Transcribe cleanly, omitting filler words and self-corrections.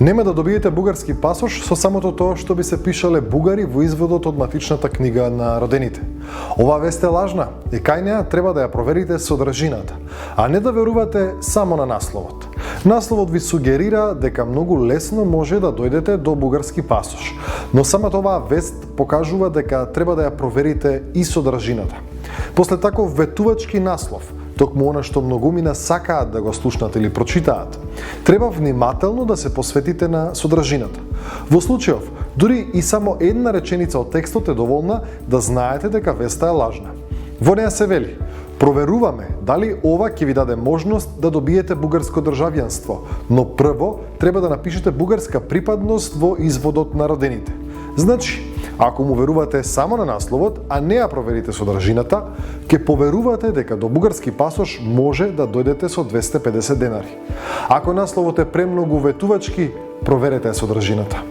Нема да добиете бугарски пасош со самото тоа што би се пишале бугари во изводот од матичната книга на родените. Оваа вест е лажна и кај неа треба да ја проверите содржината, а не да верувате само на насловот. Насловот ви сугерира дека многу лесно може да дојдете до бугарски пасош, но самата оваа вест покажува дека треба да ја проверите и содржината. После таков ветувачки наслов, токму она што многумина сакаат да го слушнат или прочитаат, треба внимателно да се посветите на содржината. Во случајов, дури и само една реченица од текстот е доволна да знаете дека веста е лажна. Во неа се вели: проверуваме дали ова ќе ви даде можност да добиете бугарско државјанство, но прво треба да напишете бугарска припадност во изводот на родените. Значи, ако му верувате само на насловот, а не ја проверите содржината, ќе поверувате дека до бугарски пасош може да дојдете со 250 денари. Ако насловот е премногу ветувачки, проверете содржината.